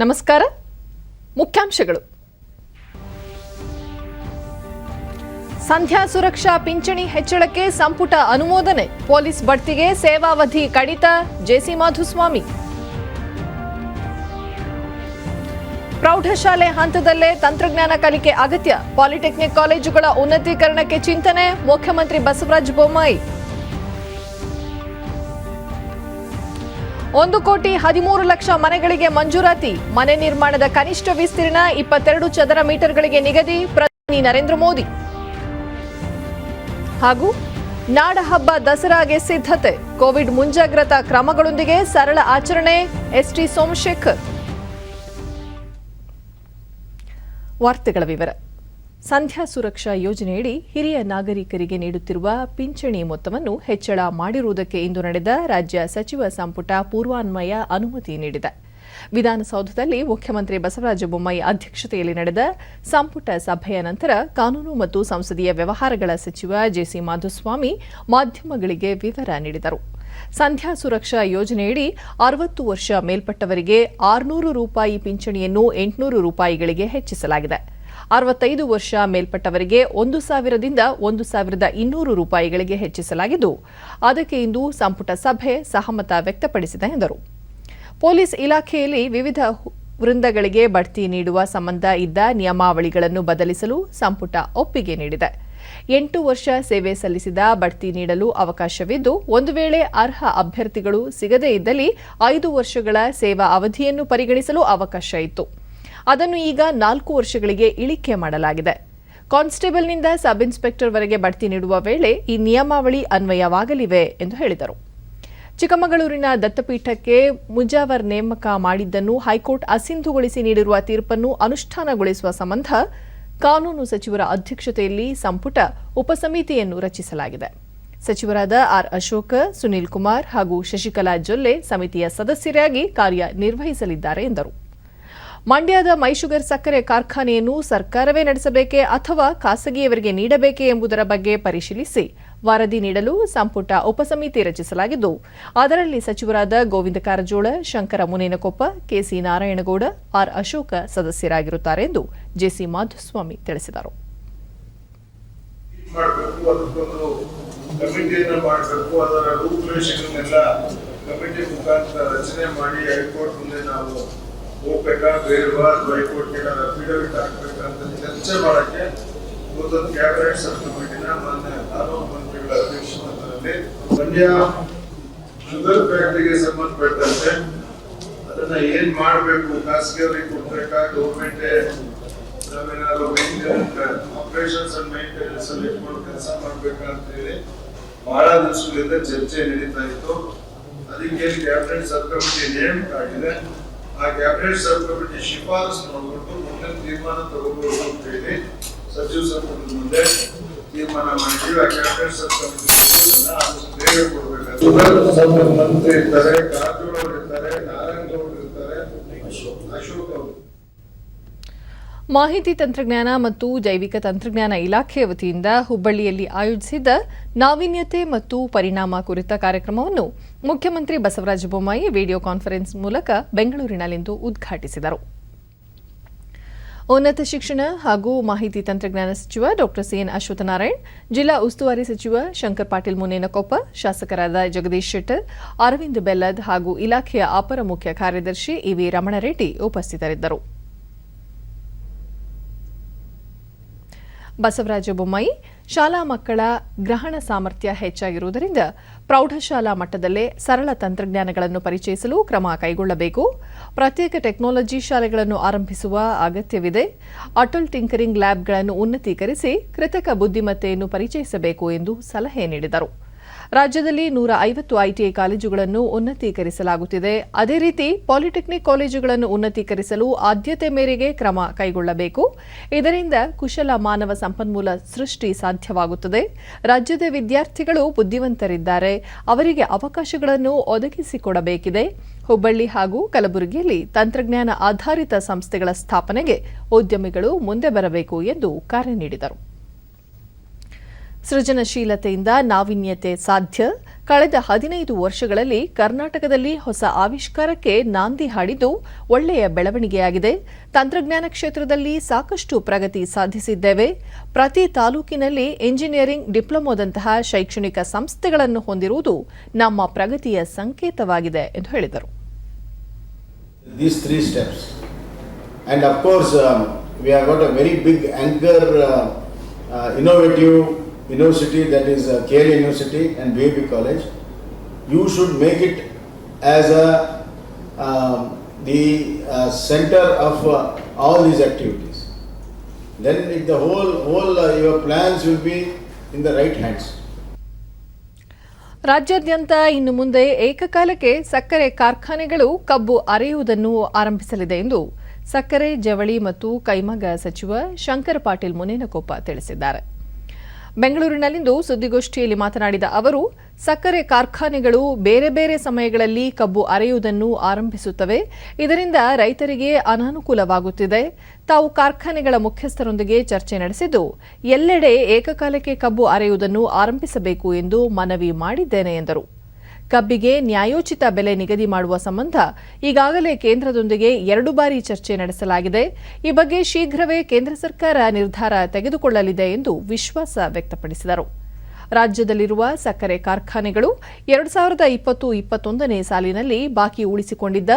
ನಮಸ್ಕಾರ. ಮುಖ್ಯಾಂಶಗಳು. ಸಂಧ್ಯಾ ಸುರಕ್ಷಾ ಪಿಂಚಣಿ ಹೆಚ್ಚಳಕ್ಕೆ ಸಂಪುಟ ಅನುಮೋದನೆ. ಪೊಲೀಸ್ ಬಡ್ತಿಗೆ ಸೇವಾವಧಿ ಕಡಿತ. ಜೆಸಿ ಮಾಧುಸ್ವಾಮಿ. ಪ್ರೌಢಶಾಲೆ ಹಂತದಲ್ಲೇ ತಂತ್ರಜ್ಞಾನ ಕಲಿಕೆ ಅಗತ್ಯ. ಪಾಲಿಟೆಕ್ನಿಕ್ ಕಾಲೇಜುಗಳ ಉನ್ನತೀಕರಣಕ್ಕೆ ಚಿಂತನೆ. ಮುಖ್ಯಮಂತ್ರಿ ಬಸವರಾಜ ಬೊಮ್ಮಾಯಿ. 1,13,00,000 ಮನೆಗಳಿಗೆ ಮಂಜೂರಾತಿ. ಮನೆ ನಿರ್ಮಾಣದ ಕನಿಷ್ಠ ವಿಸ್ತೀರ್ಣ 22 ಚದರ ಮೀಟರ್ಗಳಿಗೆ ನಿಗದಿ. ಪ್ರಧಾನಿ ನರೇಂದ್ರ ಮೋದಿ. ಹಾಗೂ ನಾಡಹಬ್ಬ ದಸರಾಗೆ ಸಿದ್ಧತೆ. ಕೋವಿಡ್ ಮುಂಜಾಗ್ರತಾ ಕ್ರಮಗಳೊಂದಿಗೆ ಸರಳ ಆಚರಣೆ. ಎಸ್ಟಿ ಸೋಮಶೇಖರ್. ವಾರ್ತೆಗಳ ವಿವರ. ಸಂಧ್ಯಾ ಸುರಕ್ಷಾ ಯೋಜನೆಯಡಿ ಹಿರಿಯ ನಾಗರಿಕರಿಗೆ ನೀಡುತ್ತಿರುವ ಪಿಂಚಣಿ ಮೊತ್ತವನ್ನು ಹೆಚ್ಚಳ ಮಾಡಿರುವುದಕ್ಕೆ ಇಂದು ನಡೆದ ರಾಜ್ಯ ಸಚಿವ ಸಂಪುಟ ಪೂರ್ವಾನ್ವಯ ಅನುಮತಿ ನೀಡಿದೆ. ವಿಧಾನಸೌಧದಲ್ಲಿ ಮುಖ್ಯಮಂತ್ರಿ ಬಸವರಾಜ ಬೊಮ್ಮಾಯಿ ಅಧ್ಯಕ್ಷತೆಯಲ್ಲಿ ನಡೆದ ಸಂಪುಟ ಸಭೆಯ ನಂತರ ಕಾನೂನು ಮತ್ತು ಸಂಸದೀಯ ವ್ಯವಹಾರಗಳ ಸಚಿವ ಜೆಸಿ ಮಾಧುಸ್ವಾಮಿ ಮಾಧ್ಯಮಗಳಿಗೆ ವಿವರ ನೀಡಿದರು. ಸಂಧ್ಯಾ ಸುರಕ್ಷಾ ಯೋಜನೆಯಡಿ 60 ವರ್ಷ ಮೇಲ್ಪಟ್ಟವರಿಗೆ ₹600 ಪಿಂಚಣಿಯನ್ನು ₹800ಗಳಿಗೆ ಹೆಚ್ಚಿಸಲಾಗಿದೆ. 65 ವರ್ಷ ಮೇಲ್ಪಟ್ಟವರಿಗೆ 1,000ದಿಂದ ₹1,200ಗಳಿಗೆ ಹೆಚ್ಚಿಸಲಾಗಿದ್ದು, ಅದಕ್ಕೆ ಇಂದು ಸಂಪುಟ ಸಭೆ ಸಹಮತ ವ್ಯಕ್ತಪಡಿಸಿದೆ ಎಂದರು. ಪೊಲೀಸ್ ಇಲಾಖೆಯಲ್ಲಿ ವಿವಿಧ ವೃಂದಗಳಿಗೆ ಬಡ್ತಿ ನೀಡುವ ಸಂಬಂಧ ಇದ್ದ ನಿಯಮಾವಳಿಗಳನ್ನು ಬದಲಿಸಲು ಸಂಪುಟ ಒಪ್ಪಿಗೆ ನೀಡಿದೆ. 8 ವರ್ಷ ಸೇವೆ ಸಲ್ಲಿಸಿದ ಬಡ್ತಿ ನೀಡಲು ಅವಕಾಶವಿದ್ದು, ಒಂದು ವೇಳೆ ಅರ್ಹ ಅಭ್ಯರ್ಥಿಗಳು ಸಿಗದೇ ಇದ್ದಲ್ಲಿ 5 ವರ್ಷಗಳ ಸೇವಾ ಅವಧಿಯನ್ನು ಪರಿಗಣಿಸಲು ಅವಕಾಶ ಇತ್ತು. ಅದನ್ನು ಈಗ 4 ವರ್ಷಗಳಿಗೆ ಇಳಿಕೆ ಮಾಡಲಾಗಿದೆ. ಕಾನ್ಸ್ಟೇಬಲ್ನಿಂದ ಸಬ್ ಇನ್ಸ್ಪೆಕ್ಟರ್ವರೆಗೆ ಬಡ್ತಿ ನೀಡುವ ವೇಳೆ ಈ ನಿಯಮಾವಳಿ ಅನ್ವಯವಾಗಲಿವೆ ಎಂದು ಹೇಳಿದರು. ಚಿಕ್ಕಮಗಳೂರಿನ ದತ್ತಪೀಠಕ್ಕೆ ಮುಜಾವರ್ ನೇಮಕ ಮಾಡಿದ್ದನ್ನು ಹೈಕೋರ್ಟ್ ಅಸಿಂಧುಗೊಳಿಸಿ ನೀಡಿರುವ ತೀರ್ಪನ್ನು ಅನುಷ್ಠಾನಗೊಳಿಸುವ ಸಂಬಂಧ ಕಾನೂನು ಸಚಿವರ ಅಧ್ಯಕ್ಷತೆಯಲ್ಲಿ ಸಂಪುಟ ಉಪಸಮಿತಿಯನ್ನು ರಚಿಸಲಾಗಿದೆ. ಸಚಿವರಾದ ಆರ್ ಅಶೋಕ್, ಸುನೀಲ್ ಕುಮಾರ್ ಹಾಗೂ ಶಶಿಕಲಾ ಜೊಲ್ಲೆ ಸಮಿತಿಯ ಸದಸ್ಯರಾಗಿ ಕಾರ್ಯನಿರ್ವಹಿಸಲಿದ್ದಾರೆ ಎಂದರು. ಮಂಡ್ಯದ ಮೈಶುಗರ್ ಸಕ್ಕರೆ ಕಾರ್ಖಾನೆಯನ್ನು ಸರ್ಕಾರವೇ ನಡೆಸಬೇಕೇ ಅಥವಾ ಖಾಸಗಿಯವರಿಗೆ ನೀಡಬೇಕೇ ಎಂಬುದರ ಬಗ್ಗೆ ಪರಿಶೀಲಿಸಿ ವರದಿ ನೀಡಲು ಸಂಪುಟ ಉಪಸಮಿತಿ ರಚಿಸಲಾಗಿದ್ದು, ಅದರಲ್ಲಿ ಸಚಿವರಾದ ಗೋವಿಂದ ಕಾರಜೋಳ, ಶಂಕರ ಮುನೇನಕೊಪ್ಪ, ಕೆಸಿ ನಾರಾಯಣಗೌಡ, ಆರ್ ಅಶೋಕ ಸದಸ್ಯರಾಗಿರುತ್ತಾರೆ ಎಂದು ಜೆಸಿ ಮಾಧುಸ್ವಾಮಿ ತಿಳಿಸಿದರು. ಹೋಗ್ಬೇಕಾ ಬೇಡವಾ ಹೈಕೋರ್ಟ್ಗೆ ಅಫಿಡವಿಟ್ ಹಾಕ್ಬೇಕಂತ ಚರ್ಚೆ ಮಾಡಕ್ಕೆ ಇವತ್ತೊಂದು ಕ್ಯಾಬಿನೆಟ್ ಸಬ್ ಕಮಿಟಿನ ಮಾನ್ಯ ಕಾನೂನು ಮಂತ್ರಿಗಳ ಅಧ್ಯಕ್ಷತೆಯಲ್ಲಿ ಮಂಡ್ಯ ಶುಗರ್ ಫ್ಯಾಕ್ಟರಿಗೆ ಸಂಬಂಧಪಟ್ಟಂತೆ ಅದನ್ನ ಏನ್ ಮಾಡ್ಬೇಕು, ಖಾಸಗಿಯವರಿಗೆ ಕೊಡ್ಬೇಕಾ, ಗೌರ್ಮೆಂಟ್ ನಾವೇನಾದ್ರು ಆಪರೇಷನ್ಸ್ ಅಂಡ್ ಮೈಂಟೆನೆನ್ಸ್ ಅಲ್ಲಿ ಇಟ್ಕೊಂಡು ಕೆಲಸ ಮಾಡ್ಬೇಕಾ ಅಂತ ಹೇಳಿ ಬಹಳ ದಿವಸಗಳಿಂದ ಚರ್ಚೆ ನಡೀತಾ ಇತ್ತು. ಅದಕ್ಕೆ ಕ್ಯಾಬಿನೆಟ್ ಸಬ್ ಕಮಿಟಿ ನೇಮಕ ಆಗಿದೆ. ಆ ಕ್ಯಾಬಿನೆಟ್ ಸಬ್ ಕಮಿಟಿ ಶಿಫಾರಸು ನೋಡ್ಬಿಟ್ಟು ಮುಂದೆ ತೀರ್ಮಾನ ತಗೋಬಹುದು ಅಂತ ಹೇಳಿ ಸಚಿವ ಸಂಪುಟದ ಮುಂದೆ ತೀರ್ಮಾನ ಮಾಡಿದ್ವಿ. ಆ ಕ್ಯಾಬಿನೆಟ್ ಸಬ್ ಕಮಿಟಿ ಬೇಗ ಕೊಡ್ಬೇಕಾದ್ರೆ ಮಂತ್ರಿ ಇರ್ತಾರೆ, ಕಾರಜೋಳ ಅವರು ಇರ್ತಾರೆ, ನಾರಾಯಣಗೌಡರು ಇರ್ತಾರೆ, ಅಶೋಕ್ ಅವರು. ಮಾಹಿತಿ ತಂತ್ರಜ್ಞಾನ ಮತ್ತು ಜೈವಿಕ ತಂತ್ರಜ್ಞಾನ ಇಲಾಖೆ ವತಿಯಿಂದ ಹುಬ್ಬಳ್ಳಿಯಲ್ಲಿ ಆಯೋಜಿಸಿದ್ದ ನಾವೀನ್ಯತೆ ಮತ್ತು ಪರಿಣಾಮ ಕುರಿತ ಕಾರ್ಯಕ್ರಮವನ್ನು ಮುಖ್ಯಮಂತ್ರಿ ಬಸವರಾಜ ಬೊಮ್ಮಾಯಿ ವಿಡಿಯೋ ಕಾನ್ಫರೆನ್ಸ್ ಮೂಲಕ ಬೆಂಗಳೂರಿನಲ್ಲಿಂದು ಉದ್ಘಾಟಿಸಿದರು. ಉನ್ನತ ಶಿಕ್ಷಣ ಹಾಗೂ ಮಾಹಿತಿ ತಂತ್ರಜ್ಞಾನ ಸಚಿವ ಡಾ ಸಿಎನ್ ಅಶ್ವತ್ಥನಾರಾಯಣ್, ಜಿಲ್ಲಾ ಉಸ್ತುವಾರಿ ಸಚಿವ ಶಂಕರ್ ಪಾಟೀಲ್ ಮುನೇನಕೊಪ್ಪ, ಶಾಸಕರಾದ ಜಗದೀಶ್ ಶೆಟ್ಟರ್, ಅರವಿಂದ್ ಬೆಲ್ಲದ್ ಹಾಗೂ ಇಲಾಖೆಯ ಅಪರ ಮುಖ್ಯ ಕಾರ್ಯದರ್ಶಿ ಇವಿ ರಮಣರೆಡ್ಡಿ ಉಪಸ್ಥಿತರಿದ್ದರು. ಬಸವರಾಜ ಬೊಮ್ಮಾಯಿ, ಶಾಲಾ ಮಕ್ಕಳ ಗ್ರಹಣ ಸಾಮರ್ಥ್ಯ ಹೆಚ್ಚಾಗಿರುವುದರಿಂದ ಪ್ರೌಢಶಾಲಾ ಮಟ್ಟದಲ್ಲೇ ಸರಳ ತಂತ್ರಜ್ಞಾನಗಳನ್ನು ಪರಿಚಯಿಸಲು ಕ್ರಮ ಕೈಗೊಳ್ಳಬೇಕು. ಪ್ರತ್ಯೇಕ ಟೆಕ್ನಾಲಜಿ ಶಾಲೆಗಳನ್ನು ಆರಂಭಿಸುವ ಅಗತ್ಯವಿದೆ. ಅಟಲ್ ಟಿಂಕರಿಂಗ್ ಲ್ಯಾಬ್ಗಳನ್ನು ಉನ್ನತೀಕರಿಸಿ ಕೃತಕ ಬುದ್ಧಿಮತ್ತೆಯನ್ನು ಪರಿಚಯಿಸಬೇಕು ಎಂದು ಸಲಹೆ ನೀಡಿದರು. ರಾಜ್ಯದಲ್ಲಿ 150 ಐಟಿಐ ಕಾಲೇಜುಗಳನ್ನು ಉನ್ನತೀಕರಿಸಲಾಗುತ್ತಿದೆ. ಅದೇ ರೀತಿ ಪಾಲಿಟೆಕ್ನಿಕ್ ಕಾಲೇಜುಗಳನ್ನು ಉನ್ನತೀಕರಿಸಲು ಆದ್ಯತೆ ಮೇರೆಗೆ ಕ್ರಮ ಕೈಗೊಳ್ಳಬೇಕು. ಇದರಿಂದ ಕುಶಲ ಮಾನವ ಸಂಪನ್ಮೂಲ ಸೃಷ್ಟಿ ಸಾಧ್ಯವಾಗುತ್ತದೆ. ರಾಜ್ಯದ ವಿದ್ಯಾರ್ಥಿಗಳು ಬುದ್ಧಿವಂತರಿದ್ದಾರೆ, ಅವರಿಗೆ ಅವಕಾಶಗಳನ್ನು ಒದಗಿಸಿಕೊಡಬೇಕಿದೆ. ಹುಬ್ಬಳ್ಳಿ ಹಾಗೂ ಕಲಬುರಗಿಯಲ್ಲಿ ತಂತ್ರಜ್ಞಾನ ಆಧಾರಿತ ಸಂಸ್ಥೆಗಳ ಸ್ಥಾಪನೆಗೆ ಉದ್ಯಮಿಗಳು ಮುಂದೆ ಬರಬೇಕು ಎಂದು ಕರೆ ನೀಡಿದರು. ಸೃಜನಶೀಲತೆಯಿಂದ ನಾವೀನ್ಯತೆ ಸಾಧ್ಯ. ಕಳೆದ 15 ವರ್ಷಗಳಲ್ಲಿ ಕರ್ನಾಟಕದಲ್ಲಿ ಹೊಸ ಆವಿಷ್ಕಾರಕ್ಕೆ ನಾಂದಿ ಹಾಡಿದ್ದು ಒಳ್ಳೆಯ ಬೆಳವಣಿಗೆಯಾಗಿದೆ. ತಂತ್ರಜ್ಞಾನ ಕ್ಷೇತ್ರದಲ್ಲಿ ಸಾಕಷ್ಟು ಪ್ರಗತಿ ಸಾಧಿಸಿದ್ದೇವೆ. ಪ್ರತಿ ತಾಲೂಕಿನಲ್ಲಿ ಇಂಜಿನಿಯರಿಂಗ್ ಡಿಪ್ಲೊಮೊದಂತಹ ಶೈಕ್ಷಣಿಕ ಸಂಸ್ಥೆಗಳನ್ನು ಹೊಂದಿರುವುದು ನಮ್ಮ ಪ್ರಗತಿಯ ಸಂಕೇತವಾಗಿದೆ ಎಂದು ಹೇಳಿದರು. These 3 steps, and of course we have got a very big anchor innovative university, that is KL University and BAB College. You should make it as the center of all these activities. Then the whole your plans will be in the right hands. ರಾಜ್ಯಾದ್ಯಂತ ಇನ್ನು ಮುಂದೆ ಏಕಕಾಲಕ್ಕೆ ಸಕ್ಕರೆ ಕಾರ್ಖಾನೆಗಳು ಕಬ್ಬು ಅರೆಯುವುದನ್ನು ಆರಂಭಿಸಲಿದೆ ಎಂದು ಸಕ್ಕರೆ, ಜವಳಿ ಮತ್ತು ಕೈಮಗ್ಗ ಸಚಿವ ಶಂಕರ ಪಾಟೀಲ್ ಮುನೇನಕೊಪ್ಪ ತಿಳಿಸಿದ್ದಾರೆ. ಬೆಂಗಳೂರಿನಲ್ಲಿಂದು ಸುದ್ದಿಗೋಷ್ಠಿಯಲ್ಲಿ ಮಾತನಾಡಿದ ಅವರು, ಸಕ್ಕರೆ ಕಾರ್ಖಾನೆಗಳು ಬೇರೆ ಬೇರೆ ಸಮಯಗಳಲ್ಲಿ ಕಬ್ಬು ಅರೆಯುವುದನ್ನು ಆರಂಭಿಸುತ್ತವೆ. ಇದರಿಂದ ರೈತರಿಗೆ ಅನಾನುಕೂಲವಾಗುತ್ತಿದೆ. ತಾವು ಕಾರ್ಖಾನೆಗಳ ಮುಖ್ಯಸ್ಥರೊಂದಿಗೆ ಚರ್ಚೆ ನಡೆಸಿದ್ದು ಎಲ್ಲೆಡೆ ಏಕಕಾಲಕ್ಕೆ ಕಬ್ಬು ಅರೆಯುವುದನ್ನು ಆರಂಭಿಸಬೇಕು ಎಂದು ಮನವಿ ಮಾಡಿದ್ದೇನೆ ಎಂದರು. ಕಬ್ಬಿಗೆ ನ್ಯಾಯೋಚಿತ ಬೆಲೆ ನಿಗದಿ ಮಾಡುವ ಸಂಬಂಧ ಈಗಾಗಲೇ ಕೇಂದ್ರದೊಂದಿಗೆ 2 ಬಾರಿ ಚರ್ಚೆ ನಡೆಸಲಾಗಿದೆ. ಈ ಬಗ್ಗೆ ಶೀಘ್ರವೇ ಕೇಂದ್ರ ಸರ್ಕಾರ ನಿರ್ಧಾರ ತೆಗೆದುಕೊಳ್ಳಲಿದೆ ಎಂದು ವಿಶ್ವಾಸ ವ್ಯಕ್ತಪಡಿಸಿದರು. ರಾಜ್ಯದಲ್ಲಿರುವ ಸಕ್ಕರೆ ಕಾರ್ಖಾನೆಗಳು 2020-21ನೇ ಸಾಲಿನಲ್ಲಿ ಬಾಕಿ ಉಳಿಸಿಕೊಂಡಿದ್ದ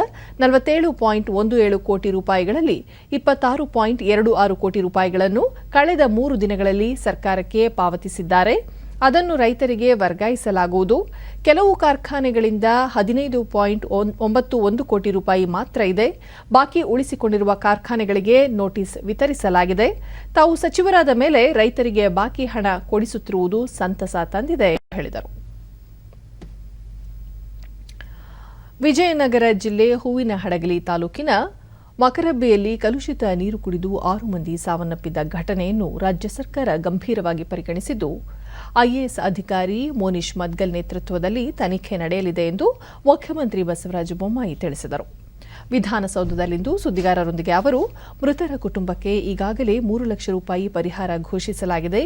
47.17 ಕೋಟಿ ರೂಪಾಯಿಗಳಲ್ಲಿ 26.26 ಕೋಟಿ ರೂಪಾಯಿಗಳನ್ನು ಕಳೆದ 3 ದಿನಗಳಲ್ಲಿ ಸರ್ಕಾರಕ್ಕೆ ಪಾವತಿಸಿದ್ದಾರೆ. ಅದನ್ನು ರೈತರಿಗೆ ವರ್ಗಾಯಿಸಲಾಗುವುದು. ಕೆಲವು ಕಾರ್ಖಾನೆಗಳಿಂದ 15.91 ಕೋಟಿ ರೂಪಾಯಿ ಮಾತ್ರ ಇದೆ. ಬಾಕಿ ಉಳಿಸಿಕೊಂಡಿರುವ ಕಾರ್ಖಾನೆಗಳಿಗೆ ನೋಟಿಸ್ ವಿತರಿಸಲಾಗಿದೆ. ತಾವು ಸಚಿವರಾದ ಮೇಲೆ ರೈತರಿಗೆ ಬಾಕಿ ಹಣ ಕೊಡಿಸುತ್ತಿರುವುದು ಸಂತಸ ತಂದಿದೆ ಎಂದು ಹೇಳಿದರು. ವಿಜಯನಗರ ಜಿಲ್ಲೆ ಹೂವಿನಹಡಗಲಿ ತಾಲೂಕಿನ ಮಕರಬ್ಬೆಯಲ್ಲಿ ಕಲುಷಿತ ನೀರು ಕುಡಿದು 6 ಮಂದಿ ಸಾವನ್ನಪ್ಪಿದ್ದ ಘಟನೆಯನ್ನು ರಾಜ್ಯ ಸರ್ಕಾರ ಗಂಭೀರವಾಗಿ ಪರಿಗಣಿಸಿದ್ದು, ಐಎಎಸ್ ಅಧಿಕಾರಿ ಮೋನಿಶ್ ಮದ್ಗಲ್ ನೇತೃತ್ವದಲ್ಲಿ ತನಿಖೆ ನಡೆಯಲಿದೆ ಎಂದು ಮುಖ್ಯಮಂತ್ರಿ ಬಸವರಾಜ ಬೊಮ್ಮಾಯಿ ತಿಳಿಸಿದರು. ವಿಧಾನಸೌಧದಲ್ಲಿಂದು ಸುದ್ದಿಗಾರರೊಂದಿಗೆ ಅವರು, ಮೃತರ ಕುಟುಂಬಕ್ಕೆ ಈಗಾಗಲೇ 3 ಲಕ್ಷ ರೂಪಾಯಿ ಪರಿಹಾರ ಘೋಷಿಸಲಾಗಿದೆ.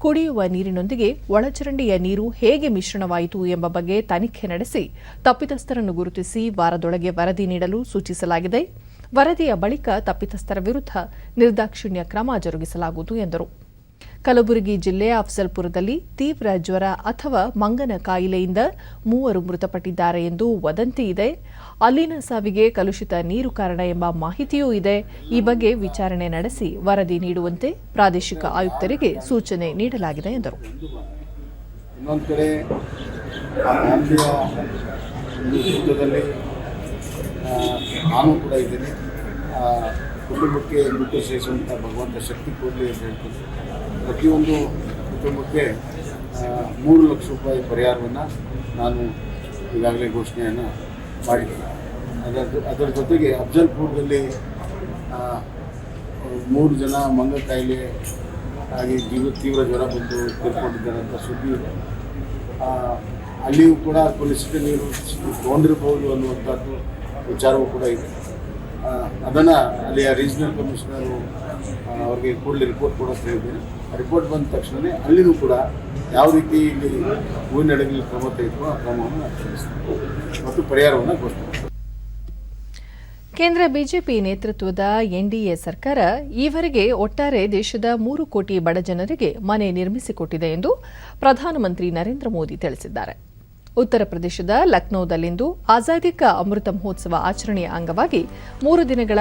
ಕುಡಿಯುವ ನೀರಿನೊಂದಿಗೆ ಒಳಚರಂಡಿಯ ನೀರು ಹೇಗೆ ಮಿಶ್ರಣವಾಯಿತು ಎಂಬ ಬಗ್ಗೆ ತನಿಖೆ ನಡೆಸಿ ತಪ್ಪಿತಸ್ಥರನ್ನು ಗುರುತಿಸಿ ವಾರದೊಳಗೆ ವರದಿ ನೀಡಲು ಸೂಚಿಸಲಾಗಿದೆ. ವರದಿಯ ಬಳಿಕ ತಪ್ಪಿತಸ್ಥರ ವಿರುದ್ಧ ನಿರ್ದಾಕ್ಷಿಣ್ಯ ಕ್ರಮ ಜರುಗಿಸಲಾಗುವುದು ಎಂದರು. ಕಲಬುರಗಿ ಜಿಲ್ಲೆ ಅಫ್ಜಲ್ಪುರದಲ್ಲಿ ತೀವ್ರ ಜ್ವರ ಅಥವಾ ಮಂಗನ ಕಾಯಿಲೆಯಿಂದ 3 ಮೃತಪಟ್ಟಿದ್ದಾರೆ ಎಂದು ವದಂತಿ ಇದೆ. ಅಲ್ಲಿನ ಸಾವಿಗೆ ಕಲುಷಿತ ನೀರು ಕಾರಣ ಎಂಬ ಮಾಹಿತಿಯೂ ಇದೆ. ಈ ಬಗ್ಗೆ ವಿಚಾರಣೆ ನಡೆಸಿ ವರದಿ ನೀಡುವಂತೆ ಪ್ರಾದೇಶಿಕ ಆಯುಕ್ತರಿಗೆ ಸೂಚನೆ ನೀಡಲಾಗಿದೆ ಎಂದರು. ಇನ್ನೊಂದು ಕಡೆ ನಾನು ಕೂಡ ಇದ್ದೀನಿ. ಕುಟುಂಬಕ್ಕೆ ದುಡ್ಡು ಸೇರಿಸುವಂಥ ಭಗವಂತ ಶಕ್ತಿ ಕೊಡಲಿ ಅಂತ ಹೇಳ್ತೀನಿ. ಪ್ರತಿಯೊಂದು ಕುಟುಂಬಕ್ಕೆ 3 ಲಕ್ಷ ರೂಪಾಯಿ ಪರಿಹಾರವನ್ನು ನಾನು ಈಗಾಗಲೇ ಘೋಷಣೆಯನ್ನು ಮಾಡಿದ್ದೀನಿ. ಅದರ ಜೊತೆಗೆ ಅಫ್ಜಲ್ಪುರದಲ್ಲಿ 3 ಜನ ಮಂಗ ಕಾಯಿಲೆ ಆಗಿ ತೀವ್ರ ಜ್ವರ ಬಂದು ತೀರ್ಕೊಂಡಿದ್ದಾರೆ ಅಂತ ಸುದ್ದಿ ಇದೆ. ಅಲ್ಲಿಯೂ ಕೂಡ ಕಲುಷಿತ ನೀರು ತೊಗೊಂಡಿರ್ಬೋದು ಅನ್ನುವಂಥದ್ದು ವಿಚಾರವೂ ಕೂಡ ಇದೆ. ಅದನ್ನು ಅಲ್ಲಿಯ ರೀಜನಲ್ ಕಮಿಷನರು ಅವ್ರಿಗೆ ಕೂಡಲೇ ರಿಪೋರ್ಟ್ ಕೂಡ ಹೇಳಿದ್ದೇನೆ. ರಿಪೋರ್ಟ್ ಬಂದ ತಕ್ಷಣವೇ ಅಲ್ಲಿನೂ ಕೂಡ ಯಾವ ರೀತಿ ಇಲ್ಲಿ ಹೂವಿನಡಗಲಿ ಕ್ರಮ ತೆಗೆದುಕೊಂಡು ಆ ಕ್ರಮವನ್ನು ಅನುಸರಿಸಬೇಕು ಮತ್ತು ಪರಿಹಾರವನ್ನು ಘೋಷಣೆ ಮಾಡಬೇಕು. ಕೇಂದ್ರ ಬಿಜೆಪಿ ನೇತೃತ್ವದ ಎನ್ಡಿಎ ಸರ್ಕಾರ ಈವರೆಗೆ ಒಟ್ಟಾರೆ ದೇಶದ 3 ಕೋಟಿ ಬಡ ಜನರಿಗೆ ಮನೆ ನಿರ್ಮಿಸಿಕೊಟ್ಟಿದೆ ಎಂದು ಪ್ರಧಾನಮಂತ್ರಿ ನರೇಂದ್ರ ಮೋದಿ ತಿಳಿಸಿದ್ದಾರೆ. ಉತ್ತರ ಪ್ರದೇಶದ ಲಕ್ನೋದಲ್ಲಿಂದು ಆಜಾದಿ ಕಾ ಅಮೃತ ಮಹೋತ್ಸವ ಆಚರಣೆಯ ಅಂಗವಾಗಿ 3 ದಿನಗಳ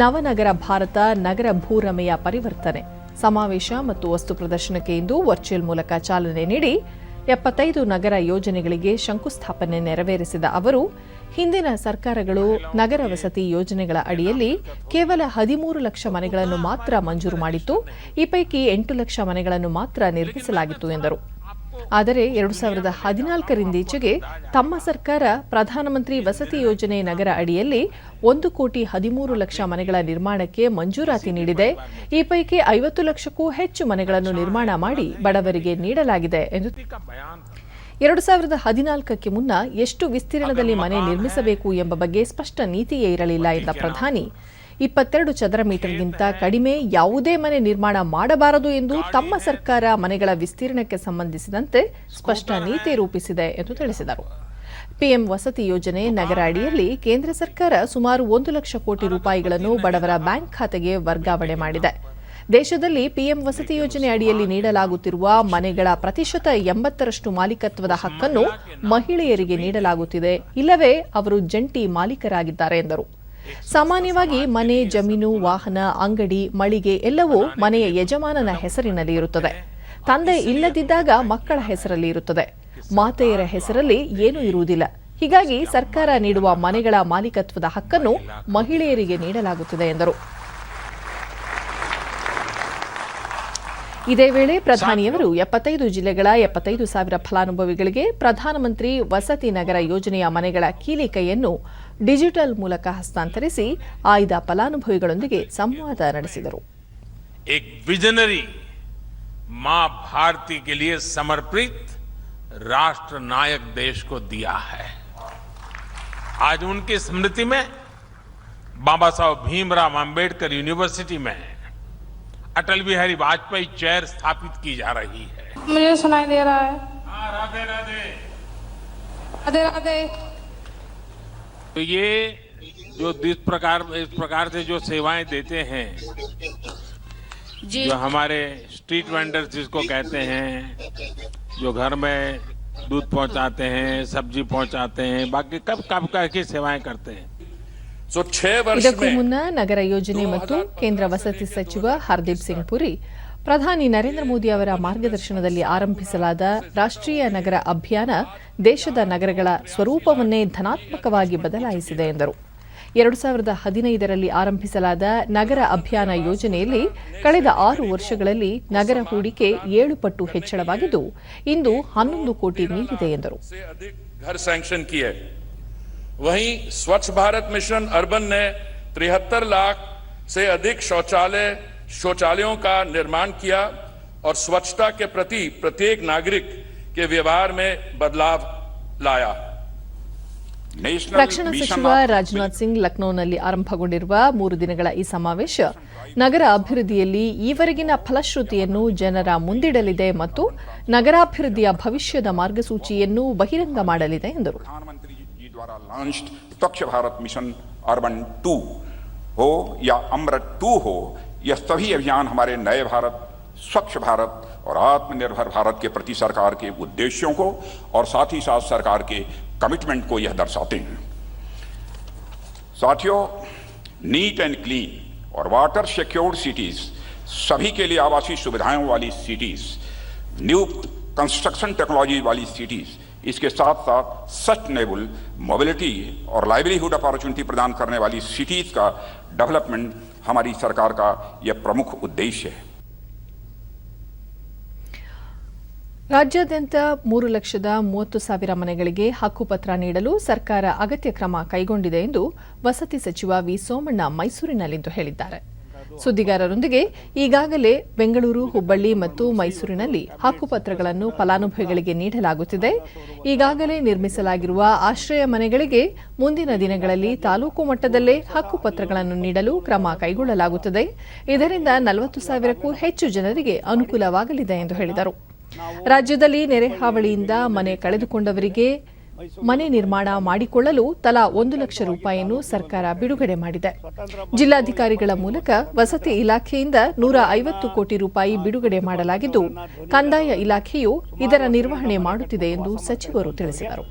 ನವನಗರ ಭಾರತ ನಗರ ಭೂರಮೆಯ ಪರಿವರ್ತನೆ ಸಮಾವೇಶ ಮತ್ತು ವಸ್ತು ಪ್ರದರ್ಶನಕ್ಕೆ ಇಂದು ವರ್ಚುವಲ್ ಮೂಲಕ ಚಾಲನೆ ನೀಡಿ 75 ನಗರ ಯೋಜನೆಗಳಿಗೆ ಶಂಕುಸ್ಥಾಪನೆ ನೆರವೇರಿಸಿದ ಅವರು, ಹಿಂದಿನ ಸರ್ಕಾರಗಳು ನಗರ ವಸತಿ ಯೋಜನೆಗಳ ಅಡಿಯಲ್ಲಿ ಕೇವಲ 13 ಲಕ್ಷ ಮನೆಗಳನ್ನು ಮಾತ್ರ ಮಂಜೂರು ಮಾಡಿತ್ತು. ಈ ಪೈಕಿ 8 ಲಕ್ಷ ಮನೆಗಳನ್ನು ಮಾತ್ರ ನಿರ್ಮಿಸಲಾಗಿತ್ತು ಎಂದರು. ಆದರೆ 2014ರಿಂದೀಚೆಗೆ ತಮ್ಮ ಸರ್ಕಾರ ಪ್ರಧಾನಮಂತ್ರಿ ವಸತಿ ಯೋಜನೆ ನಗರ ಅಡಿಯಲ್ಲಿ 1 ಕೋಟಿ 13 ಲಕ್ಷ ಮನೆಗಳ ನಿರ್ಮಾಣಕ್ಕೆ ಮಂಜೂರಾತಿ ನೀಡಿದೆ. ಈ ಪೈಕಿ 50 ಲಕ್ಷಕ್ಕೂ ಹೆಚ್ಚು ಮನೆಗಳನ್ನು ನಿರ್ಮಾಣ ಮಾಡಿ ಬಡವರಿಗೆ ನೀಡಲಾಗಿದೆ ಎಂದು 2014ಕ್ಕೆ ಮುನ್ನ ಎಷ್ಟು ವಿಸ್ತೀರ್ಣದಲ್ಲಿ ಮನೆ ನಿರ್ಮಿಸಬೇಕು ಎಂಬ ಬಗ್ಗೆ ಸ್ಪಷ್ಟ ನೀತಿಯೇ ಇರಲಿಲ್ಲ ಎಂದ ಪ್ರಧಾನಿ, 22 ಚದರ ಮೀಟರ್ಗಿಂತ ಕಡಿಮೆ ಯಾವುದೇ ಮನೆ ನಿರ್ಮಾಣ ಮಾಡಬಾರದು ಎಂದು ತಮ್ಮ ಸರ್ಕಾರ ಮನೆಗಳ ವಿಸ್ತೀರ್ಣಕ್ಕೆ ಸಂಬಂಧಿಸಿದಂತೆ ಸ್ಪಷ್ಟ ನೀತಿ ರೂಪಿಸಿದೆ ಎಂದು ತಿಳಿಸಿದರು. ಪಿಎಂ ವಸತಿ ಯೋಜನೆ ನಗರ ಅಡಿಯಲ್ಲಿ ಕೇಂದ್ರ ಸರ್ಕಾರ ಸುಮಾರು 1 ಲಕ್ಷ ಕೋಟಿ ರೂಪಾಯಿಗಳನ್ನು ಬಡವರ ಬ್ಯಾಂಕ್ ಖಾತೆಗೆ ವರ್ಗಾವಣೆ ಮಾಡಿದೆ. ದೇಶದಲ್ಲಿ ಪಿಎಂ ವಸತಿ ಯೋಜನೆ ಅಡಿಯಲ್ಲಿ ನೀಡಲಾಗುತ್ತಿರುವ ಮನೆಗಳ ಪ್ರತಿಶತ 80ರಷ್ಟು ಮಾಲೀಕತ್ವದ ಹಕ್ಕನ್ನು ಮಹಿಳೆಯರಿಗೆ ನೀಡಲಾಗುತ್ತಿದೆ, ಇಲ್ಲವೇ ಅವರು ಜಂಟಿ ಮಾಲೀಕರಾಗಿದ್ದಾರೆ ಎಂದರು. ಸಾಮಾನ್ಯವಾಗಿ ಮನೆ, ಜಮೀನು, ವಾಹನ, ಅಂಗಡಿ, ಮಳಿಗೆ ಎಲ್ಲವೂ ಮನೆಯ ಯಜಮಾನನ ಹೆಸರಿನಲ್ಲಿ ಇರುತ್ತದೆ. ತಂದೆ ಇಲ್ಲದಿದ್ದಾಗ ಮಕ್ಕಳ ಹೆಸರಲ್ಲಿ ಇರುತ್ತದೆ. ಮಾತೆಯರ ಹೆಸರಲ್ಲಿ ಏನೂ ಇರುವುದಿಲ್ಲ. ಹೀಗಾಗಿ ಸರ್ಕಾರ ನೀಡುವ ಮನೆಗಳ ಮಾಲೀಕತ್ವದ ಹಕ್ಕನ್ನು ಮಹಿಳೆಯರಿಗೆ ನೀಡಲಾಗುತ್ತಿದೆ ಎಂದರು. ಇದೇ ವೇಳೆ ಪ್ರಧಾನಿಯವರು 75 ಜಿಲ್ಲೆಗಳ 75,000 ಫಲಾನುಭವಿಗಳಿಗೆ ಪ್ರಧಾನಮಂತ್ರಿ ವಸತಿ ನಗರ ಯೋಜನೆಯ ಮನೆಗಳ ಕೀಲಿಕೈಯನ್ನು ಡಿಜಿಟಲ್ ಮೂಲಕ ಹಸ್ತಾಂತರಿಸಿ ಆಯ್ದ ಫಲಾನುಭವಿಗಳೊಂದಿಗೆ ಸಂವಾದ ನಡೆಸಿದರು. एक विजनरी मां भारती के लिए समर्पित राष्ट्र नायक देश को दिया है. आज उनकी स्मृति में बाबा साहब भीमराव अंबेडकर यूनिवर्सिटी में अटल बिहारी वाजपेयी चेयर स्थापित की जा रही है. मुझे सुनाई दे रहा है. राधे राधे राधे राधे. तो ये जो इस प्रकार से जो सेवाएं देते हैं, जी जो हमारे स्ट्रीट वेंडर्स जिसको कहते हैं, जो घर में दूध पहुंचाते हैं, सब्जी पहुंचाते हैं, बाकी कब की सेवाएं करते हैं. ಇದಕ್ಕೂ ಮುನ್ನ ನಗರ ಯೋಜನೆ ಮತ್ತು ಕೇಂದ್ರ ವಸತಿ ಸಚಿವ ಹರ್ದೀಪ್ ಸಿಂಗ್ ಪುರಿ ಪ್ರಧಾನಿ ನರೇಂದ್ರ ಮೋದಿ ಅವರ ಮಾರ್ಗದರ್ಶನದಲ್ಲಿ ಆರಂಭಿಸಲಾದ ರಾಷ್ಟ್ರೀಯ ನಗರ ಅಭಿಯಾನ ದೇಶದ ನಗರಗಳ ಸ್ವರೂಪವನ್ನೇ ಧನಾತ್ಮಕವಾಗಿ ಬದಲಾಯಿಸಿದೆ ಎಂದರು. 2015ರಲ್ಲಿ ಆರಂಭಿಸಲಾದ ನಗರ ಅಭಿಯಾನ ಯೋಜನೆಯಲ್ಲಿ ಕಳೆದ 6 ವರ್ಷಗಳಲ್ಲಿ ನಗರ ಹೂಡಿಕೆ 7 ಪಟ್ಟು ಹೆಚ್ಚಳವಾಗಿದ್ದು ಇಂದು 11 ಕೋಟಿ ಮೀರಿದೆ ಎಂದರು. वहीं स्वच्छ भारत मिशन अर्बन ने 73 लाख से अधिक शौचालयों का निर्माण किया और स्वच्छता के प्रति प्रत्येक नागरिक के व्यवहार में बदलाव लाया. ರಕ್ಷಣಾ ಸಚಿವ ರಾಜನಾಥ್ ಸಿಂಗ್ ಲಕ್ನೋನಲ್ಲಿ ಆರಂಭಗೊಂಡಿರುವ 3 ದಿನಗಳ ಈ ಸಮಾವೇಶ ನಗರ ಅಭಿವೃದ್ಧಿಯಲ್ಲಿ ಈವರೆಗಿನ ಫಲಶ್ರುತಿಯನ್ನು ಜನರ ಮುಂದಿಡಲಿದೆ ಮತ್ತು ನಗರಾಭಿವೃದ್ಧಿಯ ಭವಿಷ್ಯದ ಮಾರ್ಗಸೂಚಿಯನ್ನು ಬಹಿರಂಗ ಮಾಡಲಿದೆ ಎಂದರು. द्वारा लॉन्च्ड स्वच्छ भारत मिशन अर्बन 2 हो या अमृत 2 हो, यह सभी अभियान हमारे नए भारत, स्वच्छ भारत और आत्मनिर्भर भारत के प्रति सरकार के उद्देश्यों को और साथ ही साथ सरकार के कमिटमेंट को यह दर्शाते हैं. साथियों, नीट एंड क्लीन और वाटर सिक्योर्ड सिटीज, सभी के लिए आवासीय सुविधाओं वाली सिटीज, न्यू कंस्ट्रक्शन टेक्नोलॉजी वाली सिटीज, इसके साथ साथ सस्टेनेबल मोबिलिटी और लाइवलीहुड अपॉर्चुनिटी प्रदान करने वाली सिटीज का डेवलपमेंट हमारी सरकार का यह प्रमुख उद्देश्य है. ರಾಜ್ಯಾದ್ಯಂತ 3,30,30,000 ಮನೆಗಳಿಗೆ ಹಕ್ಕುಪತ್ರ ನೀಡಲು ಸರ್ಕಾರ ಅಗತ್ಯ ಕ್ರಮ ಕೈಗೊಂಡಿದೆ ಎಂದು ವಸತಿ ಸಚಿವ ವಿ ಸೋಮಣ್ಣ ಮೈಸೂರಿನಲ್ಲಿಂದು ಹೇಳಿದ್ದಾರೆ. ಸುದ್ದಿಗಾರರೊಂದಿಗೆ ಈಗಾಗಲೇ ಬೆಂಗಳೂರು, ಹುಬ್ಬಳ್ಳಿ ಮತ್ತು ಮೈಸೂರಿನಲ್ಲಿ ಹಕ್ಕುಪತ್ರಗಳನ್ನು ಫಲಾನುಭವಿಗಳಿಗೆ ನೀಡಲಾಗುತ್ತಿದೆ. ಈಗಾಗಲೇ ನಿರ್ಮಿಸಲಾಗಿರುವ ಆಶ್ರಯ ಮನೆಗಳಿಗೆ ಮುಂದಿನ ದಿನಗಳಲ್ಲಿ ತಾಲೂಕು ಮಟ್ಟದಲ್ಲೇ ಹಕ್ಕುಪತ್ರಗಳನ್ನು ನೀಡಲು ಕ್ರಮ ಕೈಗೊಳ್ಳಲಾಗುತ್ತದೆ. ಇದರಿಂದ 40,000ಕ್ಕೂ ಹೆಚ್ಚು ಜನರಿಗೆ ಅನುಕೂಲವಾಗಲಿದೆ ಎಂದು ಹೇಳಿದರು. ರಾಜ್ಯದಲ್ಲಿ ನೆರೆ ಹಾವಳಿಯಿಂದ ಮನೆ ಕಳೆದುಕೊಂಡವರಿಗೆ ಮನೆ ನಿರ್ಮಾಣ ಮಾಡಿಕೊಳ್ಳಲು ತಲಾ 1 ಲಕ್ಷ ರೂಪಾಯಿಯನ್ನು ಸರ್ಕಾರ ಬಿಡುಗಡೆ ಮಾಡಿದೆ. ಜಿಲ್ಲಾಧಿಕಾರಿಗಳ ಮೂಲಕ ವಸತಿ ಇಲಾಖೆಯಿಂದ 150 ಕೋಟಿ ರೂಪಾಯಿ ಬಿಡುಗಡೆ ಮಾಡಲಾಗಿದ್ದು ಕಂದಾಯ ಇಲಾಖೆಯು ಇದರ ನಿರ್ವಹಣೆ ಮಾಡುತ್ತಿದೆ ಎಂದು ಸಚಿವರು ತಿಳಿಸಿದರು.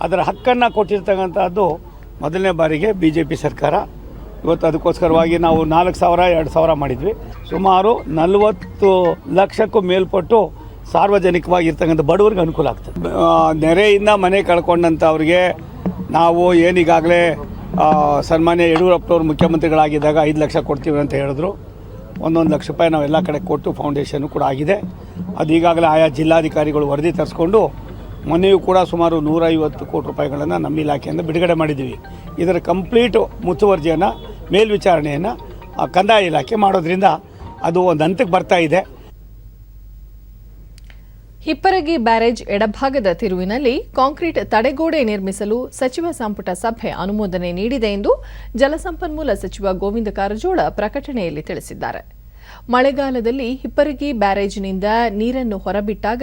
ಅದರ ಹಕ್ಕನ್ನು ಕೊಟ್ಟಿರ್ತಕ್ಕಂಥದ್ದು ಮೊದಲನೇ ಬಾರಿಗೆ ಬಿಜೆಪಿ ಸರ್ಕಾರ. ಇವತ್ತು ಅದಕ್ಕೋಸ್ಕರವಾಗಿ ನಾವು 4,000, 2,000 ಮಾಡಿದ್ವಿ. ಸುಮಾರು 40 ಲಕ್ಷಕ್ಕೂ ಮೇಲ್ಪಟ್ಟು ಸಾರ್ವಜನಿಕವಾಗಿರ್ತಕ್ಕಂಥ ಬಡವರಿಗೆ ಅನುಕೂಲ ಆಗ್ತದೆ. ನೆರೆಯಿಂದ ಮನೆ ಕಳ್ಕೊಂಡಂಥವ್ರಿಗೆ ನಾವು ಏನೀಗಾಗಲೇ ಸನ್ಮಾನ್ಯ ಯಡಿಯೂರಪ್ಪನವರು ಮುಖ್ಯಮಂತ್ರಿಗಳಾಗಿದ್ದಾಗ 5 ಲಕ್ಷ ಕೊಡ್ತೀವಿ ಅಂತ ಹೇಳಿದ್ರು. 1 ಲಕ್ಷ ರೂಪಾಯಿ ನಾವು ಎಲ್ಲ ಕಡೆ ಕೊಟ್ಟು ಫೌಂಡೇಶನ್ ಕೂಡ ಆಗಿದೆ. ಅದು ಈಗಾಗಲೇ ಆಯಾ ಜಿಲ್ಲಾಧಿಕಾರಿಗಳು ವರದಿ ತರಿಸ್ಕೊಂಡು ಮೊನ್ನೆಯೂ ಕೂಡ ಸುಮಾರು 150 ಕೋಟಿ ರೂಪಾಯಿಗಳನ್ನು ನಮ್ಮ ಇಲಾಖೆಯಿಂದ ಬಿಡುಗಡೆ ಮಾಡಿದ್ದೀವಿ. ಇದರ ಕಂಪ್ಲೀಟ್ ಮುತುವರ್ಜಿಯನ್ನು ಮೇಲ್ವಿಚಾರಣೆಯನ್ನು ಕಂದಾಯ ಇಲಾಖೆ ಮಾಡೋದ್ರಿಂದ ಅದು ಒಂದು ಹಂತಕ್ಕೆ ಬರ್ತಾ ಇದೆ. ಹಿಪ್ಪರಗಿ ಬ್ಯಾರೇಜ್ ಎಡಭಾಗದ ತಿರುವಿನಲ್ಲಿ ಕಾಂಕ್ರೀಟ್ ತಡೆಗೋಡೆ ನಿರ್ಮಿಸಲು ಸಚಿವ ಸಂಪುಟ ಸಭೆ ಅನುಮೋದನೆ ನೀಡಿದೆ ಎಂದು ಜಲಸಂಪನ್ಮೂಲ ಸಚಿವ ಗೋವಿಂದ ಕಾರಜೋಳ ಪ್ರಕಟಣೆಯಲ್ಲಿ ತಿಳಿಸಿದ್ದಾರೆ. ಮಳೆಗಾಲದಲ್ಲಿ ಹಿಪ್ಪರಗಿ ಬ್ಯಾರೇಜ್ನಿಂದ ನೀರನ್ನು ಹೊರಬಿಟ್ಟಾಗ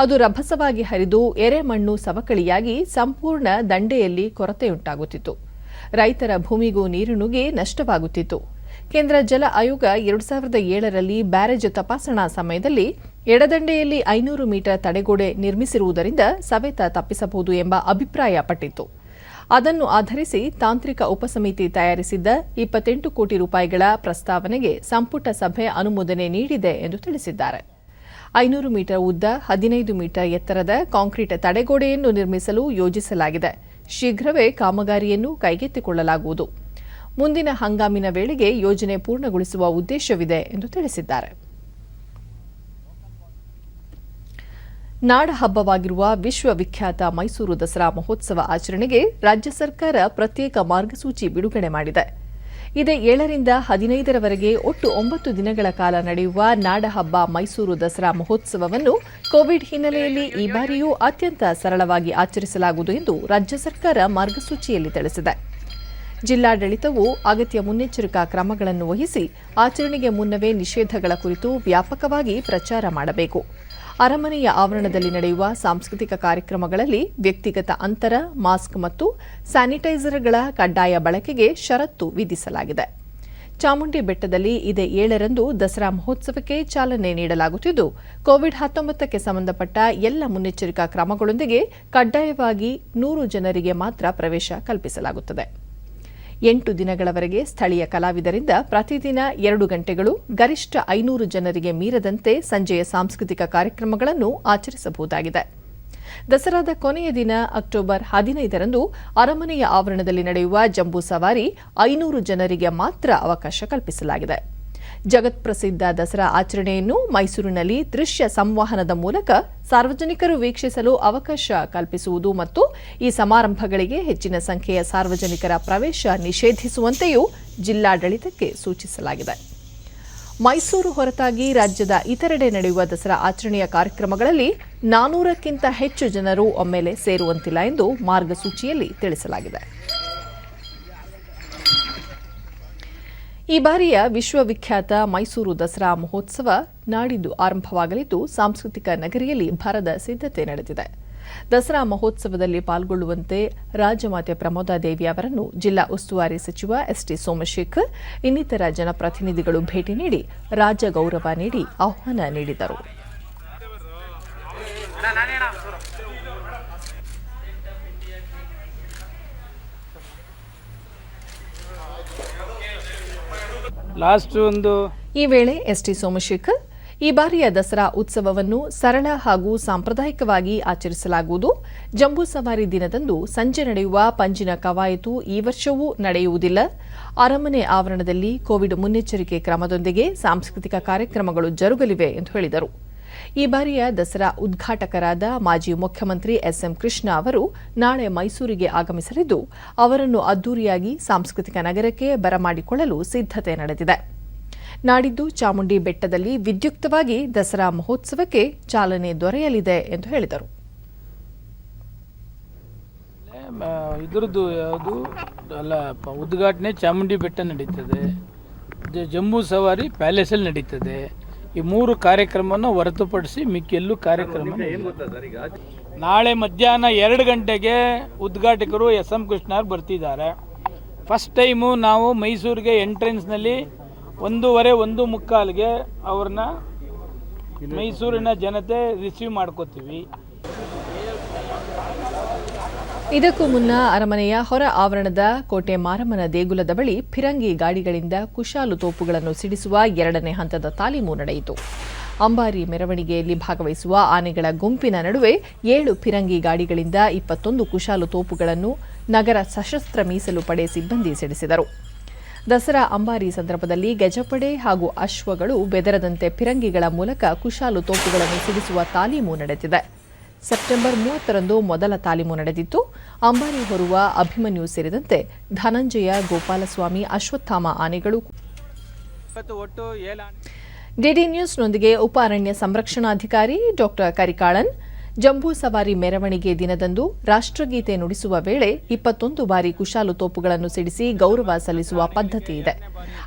ಅದು ರಭಸವಾಗಿ ಹರಿದು ಎರೆಮಣ್ಣು ಸವಕಳಿಯಾಗಿ ಸಂಪೂರ್ಣ ದಂಡೆಯಲ್ಲಿ ಕೊರತೆಯುಂಟಾಗುತ್ತಿತ್ತು. ರೈತರ ಭೂಮಿಗೂ ನೀರು ನುಗ್ಗಿ ನಷ್ಟವಾಗುತ್ತಿತ್ತು. ಕೇಂದ್ರ ಜಲ ಆಯೋಗ 2007ರಲ್ಲಿ ಬ್ಯಾರೇಜ್ ತಪಾಸಣಾ ಸಮಯದಲ್ಲಿ ಎಡದಂಡೆಯಲ್ಲಿ 500 ಮೀಟರ್ ತಡೆಗೋಡೆ ನಿರ್ಮಿಸಿರುವುದರಿಂದ ಸವೆತ ತಪ್ಪಿಸಬಹುದು ಎಂಬ ಅಭಿಪ್ರಾಯಪಟ್ಟಿತ್ತು. ಅದನ್ನು ಆಧರಿಸಿ ತಾಂತ್ರಿಕ ಉಪಸಮಿತಿ ತಯಾರಿಸಿದ್ದ 28 ಕೋಟಿ ರೂಪಾಯಿಗಳ ಪ್ರಸ್ತಾವನೆಗೆ ಸಂಪುಟ ಸಭೆ ಅನುಮೋದನೆ ನೀಡಿದೆ ಎಂದು ತಿಳಿಸಿದ್ದಾರೆ. 500 ಮೀಟರ್ ಉದ್ದ 15 ಮೀಟರ್ ಎತ್ತರದ ಕಾಂಕ್ರೀಟ್ ತಡೆಗೋಡೆಯನ್ನು ನಿರ್ಮಿಸಲು ಯೋಜಿಸಲಾಗಿದೆ. ಶೀಘ್ರವೇ ಕಾಮಗಾರಿಯನ್ನು ಕೈಗೆತ್ತಿಕೊಳ್ಳಲಾಗುವುದು. ಮುಂದಿನ ಹಂಗಾಮಿನ ವೇಳೆಗೆ ಯೋಜನೆ ಪೂರ್ಣಗೊಳಿಸುವ ಉದ್ದೇಶವಿದೆ ಎಂದು ತಿಳಿಸಿದ್ದಾರೆ. ನಾಡಹಬ್ಬವಾಗಿರುವ ವಿಶ್ವವಿಖ್ಯಾತ ಮೈಸೂರು ದಸರಾ ಮಹೋತ್ಸವ ಆಚರಣೆಗೆ ರಾಜ್ಯ ಸರ್ಕಾರ ಪ್ರತ್ಯೇಕ ಮಾರ್ಗಸೂಚಿ ಬಿಡುಗಡೆ ಮಾಡಿದೆ. ಇದೇ 7ರಿಂದ 15ರವರೆಗೆ ಒಟ್ಟು 9 ದಿನಗಳ ಕಾಲ ನಡೆಯುವ ನಾಡಹಬ್ಬ ಮೈಸೂರು ದಸರಾ ಮಹೋತ್ಸವವನ್ನು ಕೋವಿಡ್ ಹಿನ್ನೆಲೆಯಲ್ಲಿ ಈ ಬಾರಿಯೂ ಅತ್ಯಂತ ಸರಳವಾಗಿ ಆಚರಿಸಲಾಗುವುದು ಎಂದು ರಾಜ್ಯ ಸರ್ಕಾರ ಮಾರ್ಗಸೂಚಿಯಲ್ಲಿ ತಿಳಿಸಿದೆ. ಜಿಲ್ಲಾಡಳಿತವು ಅಗತ್ಯ ಮುನ್ನೆಚ್ಚರಿಕಾ ಕ್ರಮಗಳನ್ನು ವಹಿಸಿ ಆಚರಣೆಗೆ ಮುನ್ನವೇ ನಿಷೇಧಗಳ ಕುರಿತು ವ್ಯಾಪಕವಾಗಿ ಪ್ರಚಾರ ಮಾಡಬೇಕು. ಅರಮನೆಯ ಆವರಣದಲ್ಲಿ ನಡೆಯುವ ಸಾಂಸ್ಕೃತಿಕ ಕಾರ್ಯಕ್ರಮಗಳಲ್ಲಿ ವ್ಯಕ್ತಿಗತ ಅಂತರ, ಮಾಸ್ಕ್ ಮತ್ತು ಸ್ಯಾನಿಟೈಸರ್ಗಳ ಕಡ್ಡಾಯ ಬಳಕೆಗೆ ಷರತ್ತು ವಿಧಿಸಲಾಗಿದೆ. ಚಾಮುಂಡಿ ಬೆಟ್ಟದಲ್ಲಿ ಇದೇ 7ರಂದು ದಸರಾ ಮಹೋತ್ಸವಕ್ಕೆ ಚಾಲನೆ ನೀಡಲಾಗುತ್ತಿದ್ದು, ಕೋವಿಡ್-19ಕ್ಕೆ ಸಂಬಂಧಪಟ್ಟ ಎಲ್ಲ ಮುನ್ನೆಚ್ಚರಿಕಾ ಕ್ರಮಗಳೊಂದಿಗೆ ಕಡ್ಡಾಯವಾಗಿ 100 ಜನರಿಗೆ ಮಾತ್ರ ಪ್ರವೇಶ ಕಲ್ಪಿಸಲಾಗುತ್ತದೆ. 8 ದಿನಗಳವರೆಗೆ ಸ್ಥಳೀಯ ಕಲಾವಿದರಿಂದ ಪ್ರತಿದಿನ 2 ಗಂಟೆಗಳು, ಗರಿಷ್ಠ 500 ಜನರಿಗೆ ಮೀರದಂತೆ ಸಂಜೆಯ ಸಾಂಸ್ಕೃತಿಕ ಕಾರ್ಯಕ್ರಮಗಳನ್ನು ಆಚರಿಸಬಹುದಾಗಿದೆ. ದಸರಾದ ಕೊನೆಯ ದಿನ ಅಕ್ಟೋಬರ್ 15ರಂದು ಅರಮನೆಯ ಆವರಣದಲ್ಲಿ ನಡೆಯುವ ಜಂಬೂ ಸವಾರಿ 500 ಜನರಿಗೆ ಮಾತ್ರ ಅವಕಾಶ ಕಲ್ಪಿಸಲಾಗಿದೆ. ಜಗತ್ಪ್ರಸಿದ್ಧ ದಸರಾ ಆಚರಣೆಯನ್ನು ಮೈಸೂರಿನಲ್ಲಿ ದೃಶ್ಯ ಸಂವಹನದ ಮೂಲಕ ಸಾರ್ವಜನಿಕರು ವೀಕ್ಷಿಸಲು ಅವಕಾಶ ಕಲ್ಪಿಸುವುದು ಮತ್ತು ಈ ಸಮಾರಂಭಗಳಿಗೆ ಹೆಚ್ಚಿನ ಸಂಖ್ಯೆಯ ಸಾರ್ವಜನಿಕರ ಪ್ರವೇಶ ನಿಷೇಧಿಸುವಂತೆಯೂ ಜಿಲ್ಲಾಡಳಿತಕ್ಕೆ ಸೂಚಿಸಲಾಗಿದೆ. ಮೈಸೂರು ಹೊರತಾಗಿ ರಾಜ್ಯದ ಇತರೆಡೆ ನಡೆಯುವ ದಸರಾ ಆಚರಣೆಯ ಕಾರ್ಯಕ್ರಮಗಳಲ್ಲಿ 400ಕ್ಕಿಂತ ಹೆಚ್ಚು ಜನರು ಒಮ್ಮೆಲೆ ಸೇರುವಂತಿಲ್ಲ ಎಂದು ಮಾರ್ಗಸೂಚಿಯಲ್ಲಿ ತಿಳಿಸಲಾಗಿದೆ. ಈ ಬಾರಿಯ ವಿಶ್ವವಿಖ್ಯಾತ ಮೈಸೂರು ದಸರಾ ಮಹೋತ್ಸವ ನಾಡಿದ್ದು ಆರಂಭವಾಗಲಿದ್ದು, ಸಾಂಸ್ಕೃತಿಕ ನಗರಿಯಲ್ಲಿ ಭರದ ಸಿದ್ಧತೆ ನಡೆದಿದೆ. ದಸರಾ ಮಹೋತ್ಸವದಲ್ಲಿ ಪಾಲ್ಗೊಳ್ಳುವಂತೆ ರಾಜಮಾತೆ ಪ್ರಮೋದಾದೇವಿ ಅವರನ್ನು ಜಿಲ್ಲಾ ಉಸ್ತುವಾರಿ ಸಚಿವ ಎಸ್ಟಿ ಸೋಮಶೇಖರ್ ಇನ್ನಿತರ ಜನಪ್ರತಿನಿಧಿಗಳು ಭೇಟಿ ನೀಡಿ ರಾಜಗೌರವ ನೀಡಿ ಆಹ್ವಾನ ನೀಡಿದರು. ಈ ವೇಳೆ ಎಸ್ಟಿ ಸೋಮಶೇಖರ್, ಈ ಬಾರಿಯ ದಸರಾ ಉತ್ಸವವನ್ನು ಸರಳ ಹಾಗೂ ಸಾಂಪ್ರದಾಯಿಕವಾಗಿ ಆಚರಿಸಲಾಗುವುದು. ಜಂಬೂ ಸವಾರಿ ದಿನದಂದು ಸಂಜೆ ನಡೆಯುವ ಪಂಜಿನ ಕವಾಯತು ಈ ವರ್ಷವೂ ನಡೆಯುವುದಿಲ್ಲ. ಅರಮನೆ ಆವರಣದಲ್ಲಿ ಕೋವಿಡ್ ಮುನ್ನೆಚ್ಚರಿಕೆ ಕ್ರಮದೊಂದಿಗೆ ಸಾಂಸ್ಕೃತಿಕ ಕಾರ್ಯಕ್ರಮಗಳು ಜರುಗಲಿವೆ ಎಂದು ಹೇಳಿದರು. ಈ ಬಾರಿಯ ದಸರಾ ಉದ್ಘಾಟಕರಾದ ಮಾಜಿ ಮುಖ್ಯಮಂತ್ರಿ ಎಸ್ಎಂ ಕೃಷ್ಣ ಅವರು ನಾಳೆ ಮೈಸೂರಿಗೆ ಆಗಮಿಸಲಿದ್ದು, ಅವರನ್ನು ಅದ್ದೂರಿಯಾಗಿ ಸಾಂಸ್ಕೃತಿಕ ನಗರಕ್ಕೆ ಬರಮಾಡಿಕೊಳ್ಳಲು ಸಿದ್ಧತೆ ನಡೆದಿದೆ. ನಾಡಿದ್ದು ಚಾಮುಂಡಿ ಬೆಟ್ಟದಲ್ಲಿ ವಿದ್ಯುಕ್ತವಾಗಿ ದಸರಾ ಮಹೋತ್ಸವಕ್ಕೆ ಚಾಲನೆ ದೊರೆಯಲಿದೆ ಎಂದು ಹೇಳಿದರು. ಇದರದ್ದು ಯಾವುದು ಅಲ್ಲ, ಉದ್ಘಾಟನೆ ಚಾಮುಂಡಿ ಬೆಟ್ಟ ನಡೀತದೆ, ಜಂಬೂ ಸವಾರಿ ಪ್ಯಾಲೇಸಲ್ಲಿ ನಡೀತದೆ. ಈ 3 ಕಾರ್ಯಕ್ರಮವನ್ನು ಹೊರತುಪಡಿಸಿ ಮಿಕ್ಕೆಲ್ಲೂ ಕಾರ್ಯಕ್ರಮ ನಾಳೆ ಮಧ್ಯಾಹ್ನ 2 ಗಂಟೆಗೆ ಉದ್ಘಾಟಕರು ಎಸ್ಎಂ ಕೃಷ್ಣ ಬರ್ತಿದ್ದಾರೆ. ಫಸ್ಟ್ ಟೈಮು ನಾವು ಮೈಸೂರಿಗೆ ಎಂಟ್ರೆನ್ಸ್ನಲ್ಲಿ 1:15 ಅವ್ರನ್ನ ಮೈಸೂರಿನ ಜನತೆ ರಿಸೀವ್ ಮಾಡ್ಕೋತೀವಿ. ಇದಕ್ಕೂ ಮುನ್ನ ಅರಮನೆಯ ಹೊರ ಆವರಣದ ಕೋಟೆ ಮಾರಮ್ಮನ ದೇಗುಲದ ಬಳಿ ಫಿರಂಗಿ ಗಾಡಿಗಳಿಂದ ಕುಶಾಲು ತೋಪುಗಳನ್ನು ಸಿಡಿಸುವ 2ನೇ ಹಂತದ ತಾಲೀಮು ನಡೆಯಿತು. ಅಂಬಾರಿ ಮೆರವಣಿಗೆಯಲ್ಲಿ ಭಾಗವಹಿಸುವ ಆನೆಗಳ ಗುಂಪಿನ ನಡುವೆ 7 ಫಿರಂಗಿ ಗಾಡಿಗಳಿಂದ 21 ಕುಶಾಲು ತೋಪುಗಳನ್ನು ನಗರ ಸಶಸ್ತ್ರ ಮೀಸಲು ಪಡೆ ಸಿಬ್ಬಂದಿ ಸಿಡಿಸಿದರು. ದಸರಾ ಅಂಬಾರಿ ಸಂದರ್ಭದಲ್ಲಿ ಗಜಪಡೆ ಹಾಗೂ ಅಶ್ವಗಳು ಬೆದರದಂತೆ ಫಿರಂಗಿಗಳ ಮೂಲಕ ಕುಶಾಲು ತೋಪುಗಳನ್ನು ಸಿಡಿಸುವ ತಾಲೀಮು ನಡೆದಿದೆ. ಸೆಪ್ಟೆಂಬರ್ 30ರಂದು ಮೊದಲ ತಾಲೀಮು ನಡೆದಿತ್ತು. ಅಂಬಾರಿ ಹೊರುವ ಅಭಿಮನ್ಯು ಸೇರಿದಂತೆ ಧನಂಜಯ, ಗೋಪಾಲಸ್ವಾಮಿ, ಅಶ್ವತ್ಥಾಮ ಆನೆಗಳು ಡಿಡಿ ನ್ಯೂಸ್ನೊಂದಿಗೆ ಉಪ ಅರಣ್ಯ ಸಂರಕ್ಷಣಾಧಿಕಾರಿ ಡಾಕ್ಟರ್ ಕರಿಕಾಳನ್ ಜಂಬೂ ಸವಾರಿ ಮೆರವಣಿಗೆ ದಿನದಂದು ರಾಷ್ಟ್ರಗೀತೆ ನುಡಿಸುವ ವೇಳೆ 21 ಬಾರಿ ಕುಶಾಲು ತೋಪುಗಳನ್ನು ಸಿಡಿಸಿ ಗೌರವ ಸಲ್ಲಿಸುವ ಪದ್ಧತಿ ಇದೆ.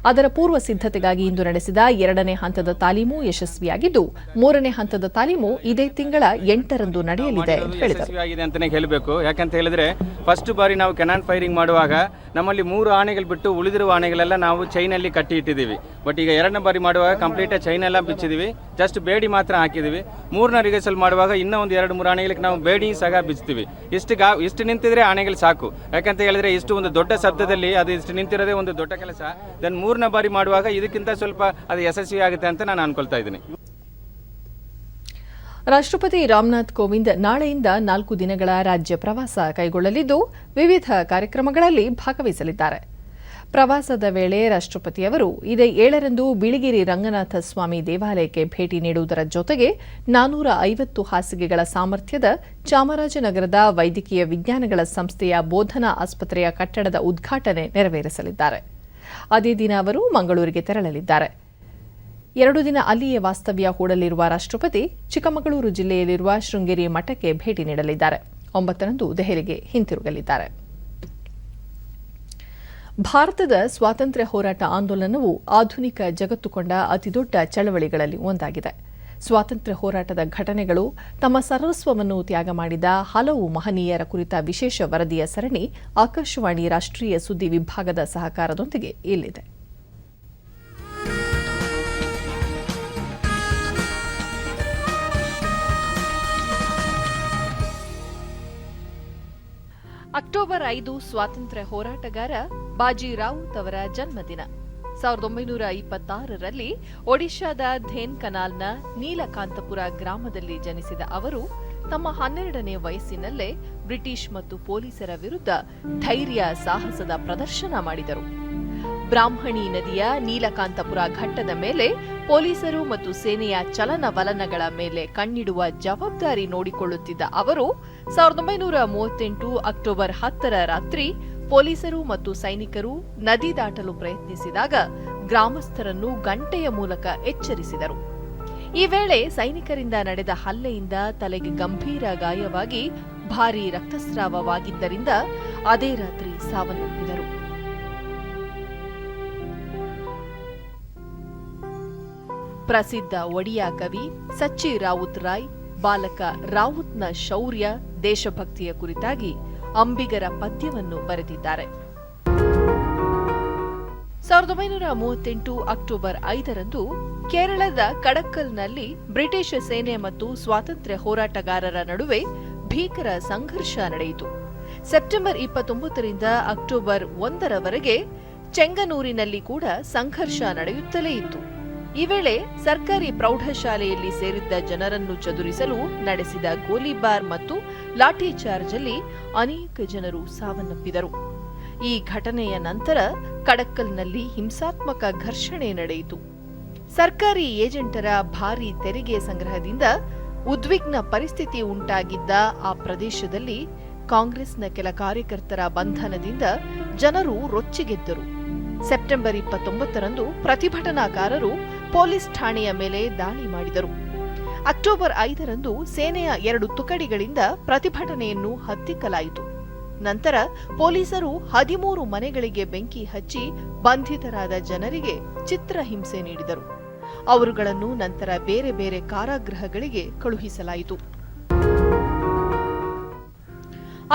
ಅದರ ಪೂರ್ವ ಸಿದ್ಧತೆಗಾಗಿ ಇಂದು ನಡೆಸಿದ 2ನೇ ಹಂತದ ತಾಲೀಮು ಯಶಸ್ವಿಯಾಗಿದ್ದು 3ನೇ ಹಂತದ ತಾಲೀಮು ಇದೇ ತಿಂಗಳ 8ರಂದು ನಡೆಯಲಿದೆ ಎಂದು ಹೇಳಿದರು. ಅಂತಾನೆ ಹೇಳಬೇಕು. ಯಾಕಂತ ಹೇಳಿದ್ರೆ ಫಸ್ಟ್ ಬಾರಿ ನಾವು ಕೆನಾನ್ ಫೈರಿಂಗ್ ಮಾಡುವಾಗ ನಮ್ಮಲ್ಲಿ 3 ಆನೆಗಳು ಬಿಟ್ಟು ಉಳಿದಿರುವ ಆನೆಗಳೆಲ್ಲ ನಾವು ಚೈನಲ್ಲಿ ಕಟ್ಟಿ ಇಟ್ಟಿದ್ದೀವಿ. ಬಟ್ ಈಗ 2ನೇ ಬಾರಿ ಮಾಡುವಾಗ ಕಂಪ್ಲೀಟ್ ಚೈನ್ ಎಲ್ಲ ಬಿಚ್ಚಿದೀವಿ, ಜಸ್ಟ್ ಬೇಡಿ ಮಾತ್ರ ಹಾಕಿದೀವಿ. 3ನೇ ರಿಹರ್ಸಲ್ ಮಾಡುವಾಗ ಇನ್ನೂ ಒಂದು 2-3 ಆನೆಗಳಿಗೆ ನಾವು ಬೇಡಿ ಸಹ ಬಿಚ್ತೀವಿ. ಇಷ್ಟು ನಿಂತಿದ್ರೆ ಆನೆಗಳು ಸಾಕು. ಯಾಕಂತ ಹೇಳಿದ್ರೆ ಇಷ್ಟು ಒಂದು ದೊಡ್ಡ ಶಬ್ದದಲ್ಲಿ ಅದು ಇಷ್ಟು ನಿಂತಿರೋದೇ ಒಂದು ದೊಡ್ಡ ಕೆಲಸ. ದೆನ್ 3ನೇ ಬಾರಿ ಮಾಡುವಾಗ ಇದಕ್ಕಿಂತ ಸ್ವಲ್ಪ ಅದು ಯಶಸ್ವಿ ಆಗುತ್ತೆ ಅಂತ ನಾನು ಅನ್ಕೊಳ್ತಾ ಇದ್ದೀನಿ. ರಾಷ್ಟ್ರಪತಿ ರಾಮನಾಥ್ ಕೋವಿಂದ್ ನಾಳೆಯಿಂದ 4 ದಿನಗಳ ರಾಜ್ಯ ಪ್ರವಾಸ ಕೈಗೊಳ್ಳಲಿದ್ದು ವಿವಿಧ ಕಾರ್ಯಕ್ರಮಗಳಲ್ಲಿ ಭಾಗವಹಿಸಲಿದ್ದಾರೆ. ಪ್ರವಾಸದ ವೇಳೆ ರಾಷ್ಟ್ರಪತಿಯವರು ಇದೇ 7ರಂದು ಬಿಳಿಗಿರಿ ರಂಗನಾಥ ಸ್ವಾಮಿ ದೇವಾಲಯಕ್ಕೆ ಭೇಟಿ ನೀಡುವುದರ ಜೊತೆಗೆ 450 ಹಾಸಿಗೆಗಳ ಸಾಮರ್ಥ್ಯದ ಚಾಮರಾಜನಗರದ ವೈದ್ಯಕೀಯ ವಿಜ್ಞಾನಗಳ ಸಂಸ್ಥೆಯ ಬೋಧನಾ ಆಸ್ಪತ್ರೆಯ ಕಟ್ಟಡದ ಉದ್ಘಾಟನೆ ನೆರವೇರಿಸಲಿದ್ದಾರೆ. ಅದೇ ದಿನ ಅವರು ಮಂಗಳೂರಿಗೆ ತೆರಳಲಿದ್ದಾರೆ. 2 ದಿನ ಅಲ್ಲಿಯೇ ವಾಸ್ತವ್ಯ ಹೂಡಲಿರುವ ರಾಷ್ಟ್ರಪತಿ ಚಿಕ್ಕಮಗಳೂರು ಜಿಲ್ಲೆಯಲ್ಲಿರುವ ಶೃಂಗೇರಿ ಮಠಕ್ಕೆ ಭೇಟಿ ನೀಡಲಿದ್ದಾರೆ. 9ರಂದು ದೆಹಲಿಗೆ ಹಿಂತಿರುಗಲಿದ್ದಾರೆ. ಭಾರತದ ಸ್ವಾತಂತ್ರ್ಯ ಹೋರಾಟ ಆಂದೋಲನವು ಆಧುನಿಕ ಜಗತ್ತು ಕಂಡ ಅತಿದೊಡ್ಡ ಚಳವಳಿಗಳಲ್ಲಿ ಒಂದಾಗಿದೆ. ಸ್ವಾತಂತ್ರ್ಯ ಹೋರಾಟದ ಘಟನೆಗಳು ತಮ್ಮ ಸರ್ವಸ್ವವನ್ನು ತ್ಯಾಗ ಮಾಡಿದ ಹಲವು ಮಹನೀಯರ ಕುರಿತ ವಿಶೇಷ ವರದಿಯ ಸರಣಿ ಆಕಾಶವಾಣಿ ರಾಷ್ಟ್ರೀಯ ಸುದ್ದಿ ವಿಭಾಗದ ಸಹಕಾರದೊಂದಿಗೆ ಇಲ್ಲಿದೆ. ಅಕ್ಟೋಬರ್ 5 ಸ್ವಾತಂತ್ರ್ಯ ಹೋರಾಟಗಾರ ಬಾಜಿ ರಾವುತ್ ಅವರ ಜನ್ಮದಿನ. 1926ರಲ್ಲಿ ಒಡಿಶಾದ ಧೇನ್ ಕನಾಲ್ನ ನೀಲಕಾಂತಪುರ ಗ್ರಾಮದಲ್ಲಿ ಜನಿಸಿದ ಅವರು ತಮ್ಮ 12ನೇ ವಯಸ್ಸಿನಲ್ಲೇ ಬ್ರಿಟಿಷ್ ಮತ್ತು ಪೊಲೀಸರ ವಿರುದ್ಧ ಧೈರ್ಯ ಸಾಹಸದ ಪ್ರದರ್ಶನ ಮಾಡಿದರು. ಬ್ರಾಹ್ಮಣಿ ನದಿಯ ನೀಲಕಾಂತಪುರ ಘಟ್ಟದ ಮೇಲೆ ಪೊಲೀಸರು ಮತ್ತು ಸೇನೆಯ ಚಲನವಲನಗಳ ಮೇಲೆ ಕಣ್ಣಿಡುವ ಜವಾಬ್ದಾರಿ ನೋಡಿಕೊಳ್ಳುತ್ತಿದ್ದ ಅವರು 1938 ಅಕ್ಟೋಬರ್ 10ರ ರಾತ್ರಿ ಪೊಲೀಸರು ಮತ್ತು ಸೈನಿಕರು ನದಿ ದಾಟಲು ಪ್ರಯತ್ನಿಸಿದಾಗ ಗ್ರಾಮಸ್ಥರನ್ನು ಗಂಟೆಯ ಮೂಲಕ ಎಚ್ಚರಿಸಿದರು. ಈ ವೇಳೆ ಸೈನಿಕರಿಂದ ನಡೆದ ಹಲ್ಲೆಯಿಂದ ತಲೆಗೆ ಗಂಭೀರ ಗಾಯವಾಗಿ ಭಾರೀ ರಕ್ತಸ್ರಾವವಾಗಿದ್ದರಿಂದ ಅದೇ ರಾತ್ರಿ ಸಾವನ್ನಪ್ಪಿದರು. ಪ್ರಸಿದ್ಧ ಒಡಿಯಾ ಕವಿ ಸಚ್ಚಿ ರಾವುತ್ ರಾಯ್ ಬಾಲಕ ರಾವುತ್ನ ಶೌರ್ಯ ದೇಶಭಕ್ತಿಯ ಕುರಿತಾಗಿ ಅಂಬಿಗರ ಪದ್ಯವನ್ನು ಬರೆದಿದ್ದಾರೆ. 1938 ಅಕ್ಟೋಬರ್ 5ರಂದು ಕೇರಳದ ಕಡಕ್ಕಲ್ನಲ್ಲಿ ಬ್ರಿಟಿಷ್ ಸೇನೆ ಮತ್ತು ಸ್ವಾತಂತ್ರ್ಯ ಹೋರಾಟಗಾರರ ನಡುವೆ ಭೀಕರ ಸಂಘರ್ಷ ನಡೆಯಿತು. ಸೆಪ್ಟೆಂಬರ್ 29ರಿಂದ ಅಕ್ಟೋಬರ್ 1ರವರೆಗೆ ಚೆಂಗನೂರಿನಲ್ಲಿ ಕೂಡ ಸಂಘರ್ಷ ನಡೆಯುತ್ತಲೇ ಇತ್ತು. ಈ ವೇಳೆ ಸರ್ಕಾರಿ ಪ್ರೌಢಶಾಲೆಯಲ್ಲಿ ಸೇರಿದ್ದ ಜನರನ್ನು ಚದುರಿಸಲು ನಡೆಸಿದ ಗೋಲಿಬಾರ್ ಮತ್ತು ಲಾಠಿ ಚಾರ್ಜಲ್ಲಿ ಅನೇಕ ಜನರು ಸಾವನ್ನಪ್ಪಿದರು. ಈ ಘಟನೆಯ ನಂತರ ಕಡಕ್ಕಲ್ನಲ್ಲಿ ಹಿಂಸಾತ್ಮಕ ಘರ್ಷಣೆ ನಡೆಯಿತು. ಸರ್ಕಾರಿ ಏಜೆಂಟರ ಭಾರೀ ತೆರಿಗೆ ಸಂಗ್ರಹದಿಂದ ಉದ್ವಿಗ್ನ ಪರಿಸ್ಥಿತಿ ಉಂಟಾಗಿದ್ದ ಆ ಪ್ರದೇಶದಲ್ಲಿ ಕಾಂಗ್ರೆಸ್ನ ಕೆಲ ಕಾರ್ಯಕರ್ತರ ಬಂಧನದಿಂದ ಜನರು ರೊಚ್ಚಿಗೆದ್ದರು. ಸೆಪ್ಟೆಂಬರ್ 29ರಂದು ಪ್ರತಿಭಟನಾಕಾರರು ಪೊಲೀಸ್ ಠಾಣೆಯ ಮೇಲೆ ದಾಳಿ ಮಾಡಿದರು. ಅಕ್ಟೋಬರ್ 5ರಂದು ಸೇನೆಯ 2 ತುಕಡಿಗಳಿಂದ ಪ್ರತಿಭಟನೆಯನ್ನು ಹತ್ತಿಕ್ಕಲಾಯಿತು. ನಂತರ ಪೊಲೀಸರು 13 ಮನೆಗಳಿಗೆ ಬೆಂಕಿ ಹಚ್ಚಿ ಬಂಧಿತರಾದ ಜನರಿಗೆ ಚಿತ್ರಹಿಂಸೆ ನೀಡಿದರು. ಅವರುಗಳನ್ನು ನಂತರ ಬೇರೆ ಬೇರೆ ಕಾರಾಗೃಹಗಳಿಗೆ ಕಳುಹಿಸಲಾಯಿತು.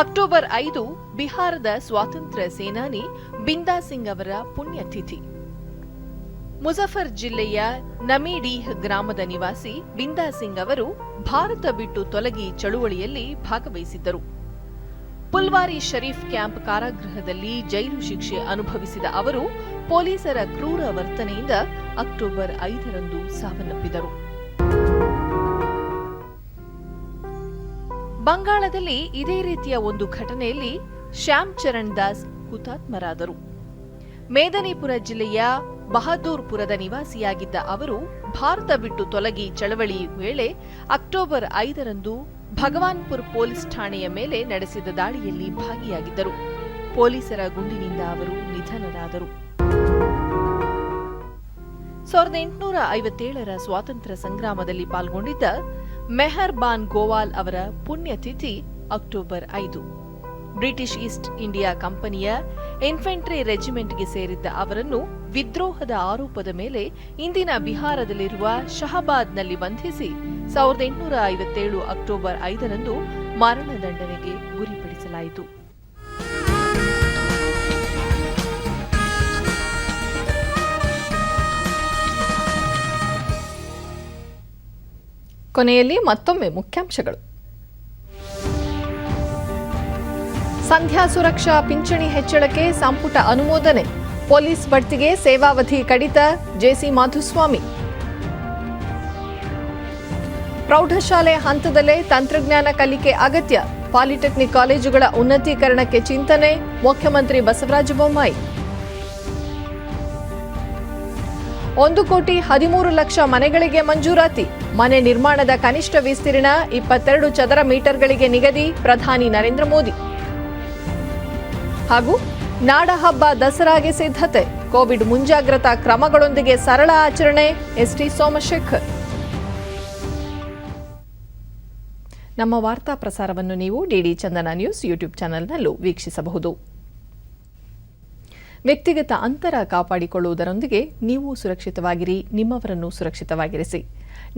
ಅಕ್ಟೋಬರ್ 5 ಬಿಹಾರದ ಸ್ವಾತಂತ್ರ್ಯ ಸೇನಾನಿ ಬಿಂದಾ ಸಿಂಗ್ ಅವರ ಪುಣ್ಯತಿಥಿ. ಮುಜಫರ್ ಜಿಲ್ಲೆಯ ನಮಿಡೀಹ್ ಗ್ರಾಮದ ನಿವಾಸಿ ಬಿಂದಾ ಸಿಂಗ್ ಅವರು ಭಾರತ ಬಿಟ್ಟು ತೊಲಗಿ ಚಳುವಳಿಯಲ್ಲಿ ಭಾಗವಹಿಸಿದ್ದರು. ಪುಲ್ವಾರಿ ಶರೀಫ್ ಕ್ಯಾಂಪ್ ಕಾರಾಗೃಹದಲ್ಲಿ ಜೈಲು ಶಿಕ್ಷೆ ಅನುಭವಿಸಿದ ಅವರು ಪೊಲೀಸರ ಕ್ರೂರ ವರ್ತನೆಯಿಂದ ಅಕ್ಟೋಬರ್ 5ರಂದು ಸಾವನ್ನಪ್ಪಿದರು. ಬಂಗಾಳದಲ್ಲಿ ಇದೇ ರೀತಿಯ ಒಂದು ಘಟನೆಯಲ್ಲಿ ಶ್ಯಾಮ್ ಚರಣ್ ದಾಸ್ ಹುತಾತ್ಮರಾದರು. ಮೇದಿನಿಪುರ ಜಿಲ್ಲೆಯ ಬಹದ್ದೂರ್ಪುರದ ನಿವಾಸಿಯಾಗಿದ್ದ ಅವರು ಭಾರತ ಬಿಟ್ಟು ತೊಲಗಿ ಚಳವಳಿ ವೇಳೆ ಅಕ್ಟೋಬರ್ 5ರಂದು ಭಗವಾನ್ಪುರ್ ಪೊಲೀಸ್ ಠಾಣೆಯ ಮೇಲೆ ನಡೆಸಿದ ದಾಳಿಯಲ್ಲಿ ಭಾಗಿಯಾಗಿದ್ದರು. ಪೊಲೀಸರ ಗುಂಡಿನಿಂದ ಅವರು ನಿಧನರಾದರು. 1857ರ ಸ್ವಾತಂತ್ರ್ಯ ಸಂಗ್ರಾಮದಲ್ಲಿ ಪಾಲ್ಗೊಂಡಿದ್ದ ಮೆಹರ್ ಬಾನ್ ಗೋವಾಲ್ ಅವರ ಪುಣ್ಯತಿಥಿ ಅಕ್ಟೋಬರ್ 5. ಬ್ರಿಟಿಷ್ ಈಸ್ಟ್ ಇಂಡಿಯಾ ಕಂಪನಿಯ ಇನ್ಫೆಂಟ್ರಿ ರೆಜಿಮೆಂಟ್ಗೆ ಸೇರಿದ್ದ ಅವರನ್ನು ವಿದ್ರೋಹದ ಆರೋಪದ ಮೇಲೆ ಇಂದಿನ ಬಿಹಾರದಲ್ಲಿರುವ ಶಹಬಾದ್ನಲ್ಲಿ ಬಂಧಿಸಿ 1857 ಅಕ್ಟೋಬರ್ 5ರಂದು ಮರಣದಂಡನೆಗೆ ಗುರಿಪಡಿಸಲಾಯಿತು. ಕೊನೆಯಲ್ಲಿ ಮತ್ತೊಮ್ಮೆ ಮುಖ್ಯಾಂಶಗಳು. ಸಂಧ್ಯಾ ಸುರಕ್ಷಾ ಪಿಂಚಣಿ ಹೆಚ್ಚಳಕ್ಕೆ ಸಂಪುಟ ಅನುಮೋದನೆ. ಪೊಲೀಸ್ ಬಡ್ತಿಗೆ ಸೇವಾವಧಿ ಕಡಿತ. ಜೆಸಿ ಮಾಧುಸ್ವಾಮಿ. ಪ್ರೌಢಶಾಲೆ ಹಂತದಲ್ಲೇ ತಂತ್ರಜ್ಞಾನ ಕಲಿಕೆ ಅಗತ್ಯ. ಪಾಲಿಟೆಕ್ನಿಕ್ ಕಾಲೇಜುಗಳ ಉನ್ನತೀಕರಣಕ್ಕೆ ಚಿಂತನೆ. ಮುಖ್ಯಮಂತ್ರಿ ಬಸವರಾಜ ಬೊಮ್ಮಾಯಿ. 1,13,00,000 ಮನೆಗಳಿಗೆ ಮಂಜೂರಾತಿ. ಮನೆ ನಿರ್ಮಾಣದ ಕನಿಷ್ಠ ವಿಸ್ತೀರ್ಣ 22 ಚದರ ಮೀಟರ್ಗಳಿಗೆ ನಿಗದಿ. ಪ್ರಧಾನಿ ನರೇಂದ್ರ ಮೋದಿ. ಹಾಗೂ ನಾಡಹಬ್ಬ ದಸರಾಗೆ ಸಿದ್ಧತೆ. ಕೋವಿಡ್ ಮುಂಜಾಗ್ರತಾ ಕ್ರಮಗಳೊಂದಿಗೆ ಸರಳ ಆಚರಣೆ. ಎಸ್ಟಿ ಸೋಮಶೇಖರ್. ನಮ್ಮ ವಾರ್ತಾ ಪ್ರಸಾರವನ್ನು ನೀವು ಡಿಡಿ ಚಂದನ ನ್ಯೂಸ್ ಯೂಟ್ಯೂಬ್ ಚಾನೆಲ್ನಲ್ಲೂ ವೀಕ್ಷಿಸಬಹುದು. ವ್ಯಕ್ತಿಗತ ಅಂತರ ಕಾಪಾಡಿಕೊಳ್ಳುವುದರೊಂದಿಗೆ ನೀವು ಸುರಕ್ಷಿತವಾಗಿರಿ, ನಿಮ್ಮವರನ್ನು ಸುರಕ್ಷಿತವಾಗಿರಿಸಿ.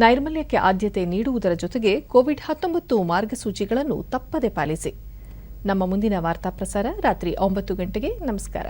ನೈರ್ಮಲ್ಯಕ್ಕೆ ಆದ್ಯತೆ ನೀಡುವುದರ ಜೊತೆಗೆ ಕೋವಿಡ್-19 ಮಾರ್ಗಸೂಚಿಗಳನ್ನು ತಪ್ಪದೆ ಪಾಲಿಸಿ. ನಮ್ಮ ಮುಂದಿನ ವಾರ್ತಾ ಪ್ರಸಾರ ರಾತ್ರಿ 9 ಗಂಟೆಗೆ. ನಮಸ್ಕಾರ.